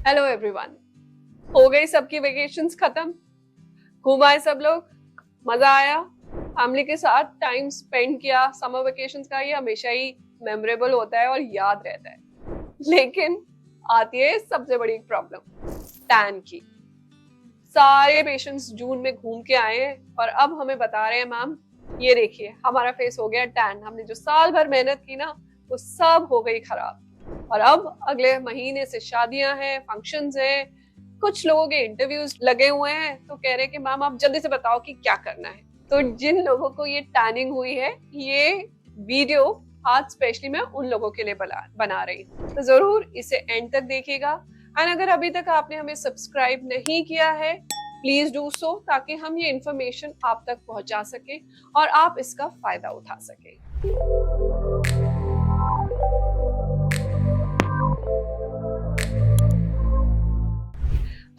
Hello everyone. हो गई सबकी वेकेशंस खत्म, घूम आए सब लोग, मजा आया, फैमिली के साथ टाइम स्पेंड किया। समर वेकेशंस का ये हमेशा ही मेमोरेबल होता है और याद रहता है। लेकिन आती है सबसे बड़ी प्रॉब्लम, टैन की। सारे पेशेंट्स जून में घूम के आए हैं और अब हमें बता रहे हैं मैम ये देखिए हमारा फेस हो गया टैन, हमने जो साल भर मेहनत की ना वो सब हो गई खराब। और अब अगले महीने से शादियां हैं, फंक्शंस हैं, कुछ लोगों के इंटरव्यूज लगे हुए हैं, तो कह रहे हैं कि मैम आप जल्दी से बताओ कि क्या करना है। तो जिन लोगों को ये टैनिंग हुई है, ये वीडियो आज स्पेशली मैं उन लोगों के लिए बना रही हूँ, तो जरूर इसे एंड तक देखिएगा। एंड अगर अभी तक आपने हमें सब्सक्राइब नहीं किया है, प्लीज डू सो, ताकि हम ये इंफॉर्मेशन आप तक पहुंचा सके और आप इसका फायदा उठा सके।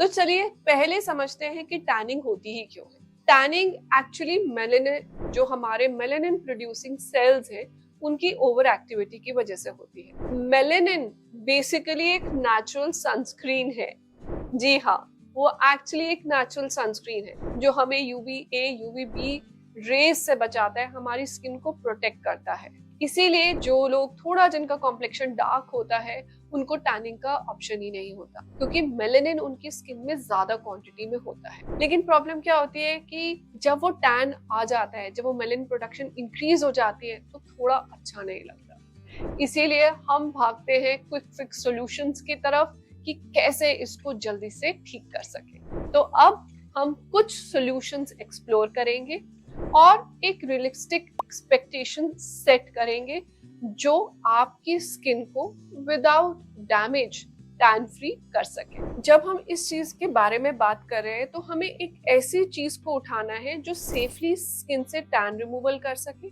तो चलिए पहले समझते हैं कि टैनिंग होती ही क्यों है। टैनिंग एक्चुअली मेलानिन, जो हमारे मेलानिन प्रोड्यूसिंग सेल्स हैं, उनकी ओवर एक्टिविटी की वजह से होती है। मेलानिन बेसिकली एक नेचुरल सनस्क्रीन है। जी हाँ, वो एक्चुअली एक नेचुरल सनस्क्रीन है जो हमें यूवीए यूवीबी रेज से बचाता है, हमारी स्किन को प्रोटेक्ट करता है। इसीलिए जो लोग थोड़ा जिनका कॉम्प्लेक्शन डार्क होता है उनको टैनिंग का ऑप्शन ही नहीं होता, क्योंकि मेलानिन उनकी स्किन में ज्यादा क्वांटिटी में होता है। लेकिन प्रॉब्लम क्या होती है कि जब वो टैन आ जाता है, जब वो मेलानिन प्रोडक्शन इंक्रीज हो जाती है, तो थोड़ा अच्छा नहीं लगता। इसीलिए हम भागते हैं क्विक फिक्स सॉल्यूशंस की तरफ कि कैसे इसको जल्दी से ठीक कर सके। तो अब हम कुछ सॉल्यूशंस एक्सप्लोर करेंगे और एक रियलिस्टिक एक्सपेक्टेशन सेट करेंगे जो आपकी स्किन को विदाउट डैमेज टैन फ्री कर सके। जब हम इस चीज के बारे में बात कर रहे हैं तो हमें एक ऐसी चीज को उठाना है जो सेफली स्किन से टैन रिमूवल कर सके,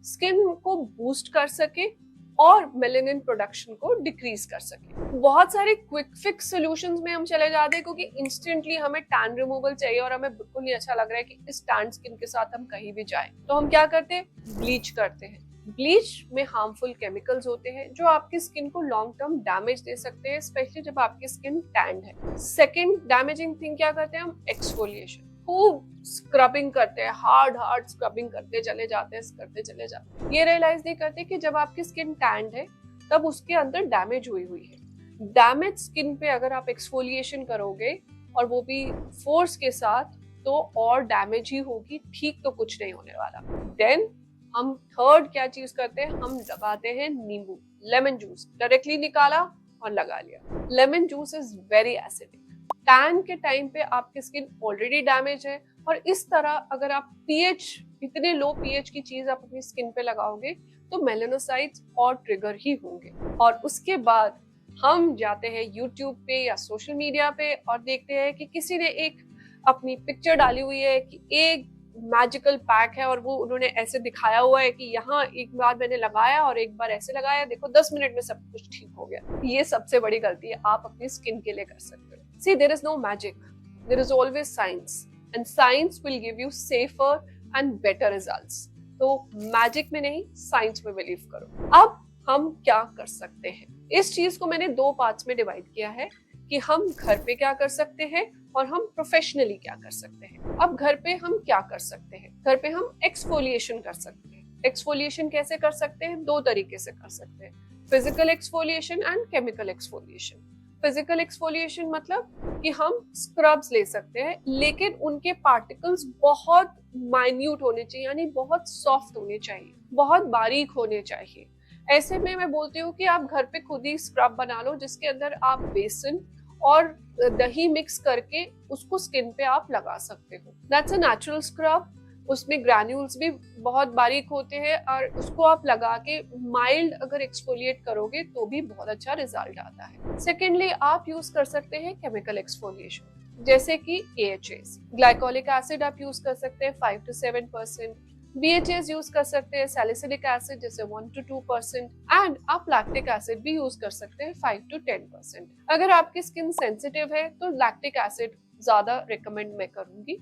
स्किन को बूस्ट कर सके और मेलानिन प्रोडक्शन को डिक्रीज कर सके। बहुत सारे क्विक फिक्स सॉल्यूशंस में हम चले जाते हैं क्योंकि इंस्टेंटली हमें टैन रिमूवल चाहिए और हमें बिल्कुल नहीं अच्छा लग रहा है कि इस टैन स्किन के साथ हम कहीं भी जाएं। तो हम क्या करते हैं, ब्लीच करते हैं। ब्लीच में हार्मफुल केमिकल्स होते हैं जो आपकी स्किन को लॉन्ग टर्म डैमेज दे सकते हैं, स्पेशली जब आपकी स्किन टैंड है। सेकेंड डैमेजिंग थिंग क्या करते हैं हम, एक्सफोलिएशन। खूब स्क्रबिंग करते हैं, हार्ड स्क्रबिंग करते चले जाते हैं। ये रियलाइज नहीं करते कि जब आपकी स्किन टैंड है तब उसके अंदर डैमेज हुई है। डैमेज स्किन पे अगर आप एक्सफोलिएशन करोगे और वो भी फोर्स के साथ, तो और डैमेज ही होगी, ठीक तो कुछ नहीं होने वाला। देन हम थर्ड क्या चीज करते हैं, हम लगाते हैं नींबू, लेमन जूस डायरेक्टली निकाला और लगा लिया। Lemon juice is very acidic. Tan के टाइम पे आपकी स्किन ऑलरेडी डैमेज है और इस तरह अगर आप पीएच, इतने लो पीएच की चीज आप अपनी स्किन पे लगाओगे तो मेलानोसाइट्स और ट्रिगर ही होंगे। और उसके बाद हम जाते हैं यूट्यूब पे या सोशल मीडिया पे और देखते हैं कि किसी ने एक अपनी पिक्चर डाली हुई है कि एक मैजिकल पैक है और वो उन्होंने ऐसे दिखाया हुआ है कि यहाँ एक बार मैंने लगाया और एक बार ऐसे लगाया, देखो 10 मिनट में सब कुछ ठीक हो गया। ये सबसे बड़ी गलती है आप अपनी स्किन के लिए कर सकते हो। See, there is no magic. There is always science, and science will give you safer and better results. तो मैजिक में नहीं, साइंस में बिलीव करो। अब हम क्या कर सकते हैं, इस चीज को मैंने दो पार्ट्स में डिवाइड किया है कि हम घर पे क्या कर सकते हैं और हम प्रोफेशनली क्या कर सकते हैं। अब घर पे हम क्या कर सकते हैं, घर पे हम एक्सफोलिएशन कर सकते हैं। एक्सफोलिएशन कैसे कर सकते हैं, दो तरीके से कर सकते हैं, physical exfoliation and chemical exfoliation. Physical exfoliation मतलब कि हम स्क्रब्स ले सकते हैं, लेकिन उनके पार्टिकल्स बहुत माइन्यूट होने चाहिए, यानी बहुत सॉफ्ट होने चाहिए, बहुत बारीक होने चाहिए। ऐसे में मैं बोलती हूँ कि आप घर पे खुद ही स्क्रब बना लो जिसके अंदर आप बेसन और दही मिक्स करके उसको स्किन पे आप लगा सकते हो। That's a natural scrub. उसमें ग्रैन्यूल्स भी बहुत बारीक होते हैं और उसको आप लगा के माइल्ड अगर एक्सफोलिएट करोगे तो भी बहुत अच्छा रिजल्ट आता है। सेकेंडली आप यूज कर सकते हैं केमिकल एक्सफोलिएशन, जैसे कि AHAs, ग्लाइकोलिक एसिड आप यूज कर सकते हैं 5 to 7%, BHAs यूज कर सकते हैं, सैलिसिलिक एसिड जैसे 1 to 2%, एंड आप लैक्टिक एसिड भी यूज कर सकते हैं 5 to 10%। अगर आपकी स्किन सेंसिटिव है तो लैक्टिक एसिड ज्यादा रिकमेंड मैं करूंगी।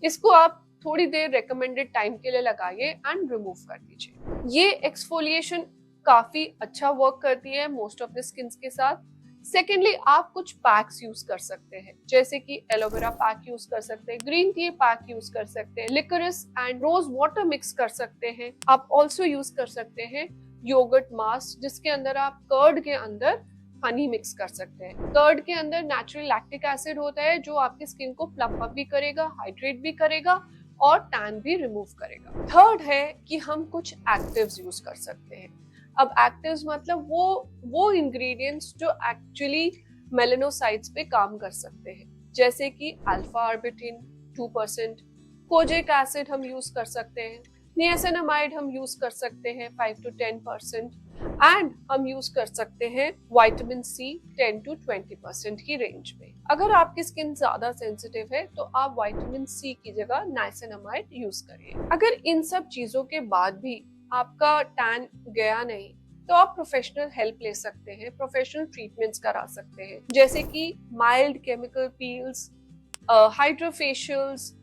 इसको आप थोड़ी देर रिकमेंडेड टाइम के लिए लगाइए एंड रिमूव कर दीजिए। ये एक्सफोलिएशन काफी अच्छा वर्क करती है मोस्ट ऑफ द स्किन के साथ, सेकेंडली आप कुछ पैक्स यूज कर सकते हैं, जैसे कि एलोवेरा पैक यूज कर सकते हैं, ग्रीन टी पैक यूज कर सकते हैं, liquorice and rose water mix कर सकते हैं। आप ऑल्सो यूज कर सकते हैं योगर्ट मास्क, जिसके अंदर आप कर्ड के अंदर हनी मिक्स कर सकते हैं। कर्ड के अंदर नेचुरल लैक्टिक एसिड होता है जो आपकी स्किन को प्लम्प अप भी करेगा, हाइड्रेट भी करेगा और टैन भी रिमूव करेगा। थर्ड है कि हम कुछ एक्टिव्स यूज कर सकते हैं। अब एक्टिव्स मतलब वो इंग्रेडिएंट्स जो एक्चुअली मेलेनोसाइट्स पे काम कर सकते हैं, जैसे कि अल्फा आर्बिटिन 2%, कोजिक एसिड हम यूज कर सकते हैं, नियासिनामाइड हम यूज कर सकते हैं 5 to 10%, एंड हम यूज कर सकते हैं विटामिन सी 10 to 20% की रेंज में। अगर आपकी स्किन ज्यादा सेंसिटिव है तो आप विटामिन सी की जगह नाइसिनामाइड यूज करिए। अगर इन सब चीजों के बाद भी आपका टैन गया नहीं तो आप प्रोफेशनल हेल्प ले सकते हैं, प्रोफेशनल ट्रीटमेंट्स करा सकते हैं, जैसे कि mild chemical peels, hydrofacials,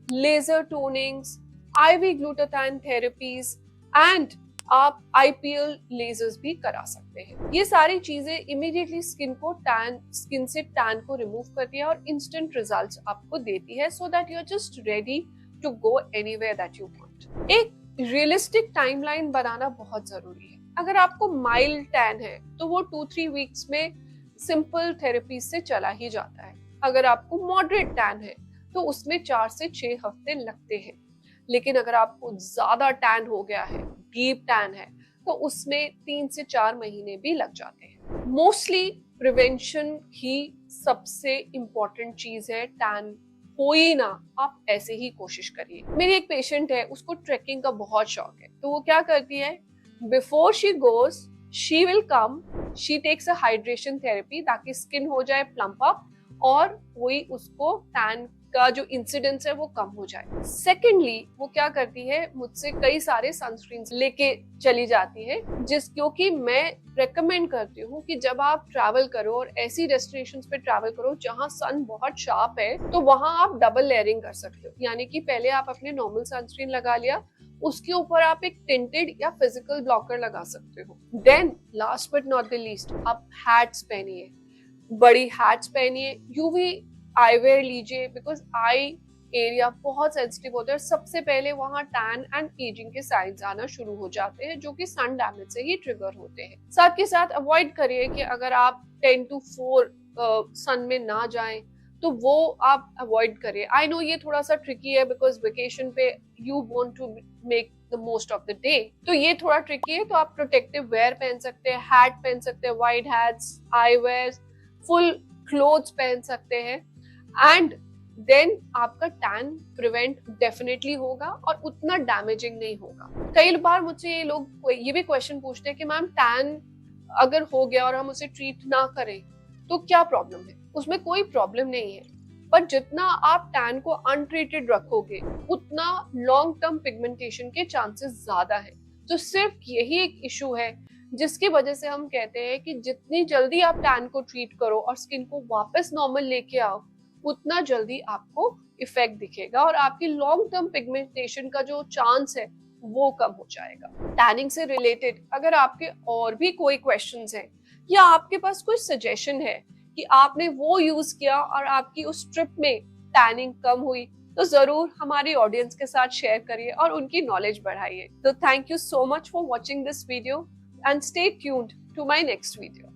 laser tonings, IV glutathione therapies and आप आईपीएल लेजर्स भी करा सकते हैं। ये सारी चीजें इमीडिएटली स्किन से टैन को रिमूव करती है और इंस्टेंट रिजल्ट्स आपको देती है, so that you are just ready to go anywhere that you want. एक रियलिस्टिक टाइमलाइन बनाना बहुत जरूरी है। अगर आपको माइल्ड टैन है तो वो 2-3 वीक्स में सिंपल थेरेपी से चला ही जाता है। अगर आपको मॉडरेट टैन है तो उसमें 4 से 6 हफ्ते लगते हैं। लेकिन अगर आपको ज्यादा टैन हो गया है, डीप टैन है, तो उसमें 3 से 4 महीने भी लग जाते हैं। मोस्टली प्रिवेंशन ही सबसे इम्पोर्टेंट चीज है। टैन हो ही ना, आप ऐसे ही कोशिश करिए। मेरी एक पेशेंट है, उसको ट्रेकिंग का बहुत शौक है, तो वो क्या करती है, before she goes she will come, she takes a hydration therapy ताकि स्किन हो जाए प्लम्प अप और वही उसको टैन का जो इंसिडेंस है वो कम हो जाए। सेकेंडली वो क्या करती है, मुझसे कई सारे सनस्क्रीन लेके चली जाती है, क्योंकि मैं रेकमेंड करती हूँ कि जब आप ट्रैवल करो और ऐसी डेस्टिनेशंस पे ट्रैवल करो जहाँ सन बहुत शार्प है, तो वहां आप डबल लेयरिंग कर सकते हो। यानी कि पहले आप अपने नॉर्मल सनस्क्रीन लगा लिया, उसके ऊपर आप एक टिंटेड या फिजिकल ब्लॉकर लगा सकते हो। Then last but not the least, आप हैट्स पहनिए, बड़ी हैट्स पहनिए, यूवी आईवेयर लीजिए, बिकॉज आई एरिया बहुत सेंसिटिव होता है। सबसे पहले वहां टैन एंड एजिंग के साइंस आना शुरू हो जाते हैं, जो कि सन डैमेज से ही ट्रिगर होते हैं। साथ के साथ अवॉइड करिए कि अगर आप 10 to 4 सन में ना जाएं तो वो आप अवॉइड करिए। आई नो ये थोड़ा सा ट्रिकी है, बिकॉज वेकेशन पे you want to make the most of the day, तो ये थोड़ा ट्रिकी है। तो आप प्रोटेक्टिव वेयर पहन सकते हैं, हैट पहन सकते हैं, wide hats, eyewear, full clothes पहन सकते हैं, एंड देन आपका टैन प्रिवेंट डेफिनेटली होगा और उतना डैमेजिंग नहीं होगा। कई बार मुझसे ये लोग ये भी क्वेश्चन पूछते हैं कि मैम टैन अगर हो गया और हम उसे ट्रीट ना करें तो क्या प्रॉब्लम है? उसमें कोई प्रॉब्लम नहीं है, पर जितना आप टैन को अनट्रीटेड रखोगे उतना लॉन्ग टर्म पिगमेंटेशन के चांसेस ज्यादा है। तो सिर्फ यही एक इशू है जिसकी वजह से हम कहते हैं कि जितनी जल्दी आप टैन को ट्रीट करो और स्किन को वापस नॉर्मल लेके आओ, उतना जल्दी आपको इफेक्ट दिखेगा और आपकी लॉन्ग टर्म पिगमेंटेशन का जो चांस है वो कम हो जाएगा। टैनिंग से रिलेटेड अगर आपके और भी कोई क्वेश्चंस हैं या आपके पास कोई सजेशन है कि आपने वो यूज किया और आपकी उस ट्रिप में टैनिंग कम हुई, तो जरूर हमारी ऑडियंस के साथ शेयर करिए और उनकी नॉलेज बढ़ाइए। तो thank you so much for watching this video and stay tuned to my next video.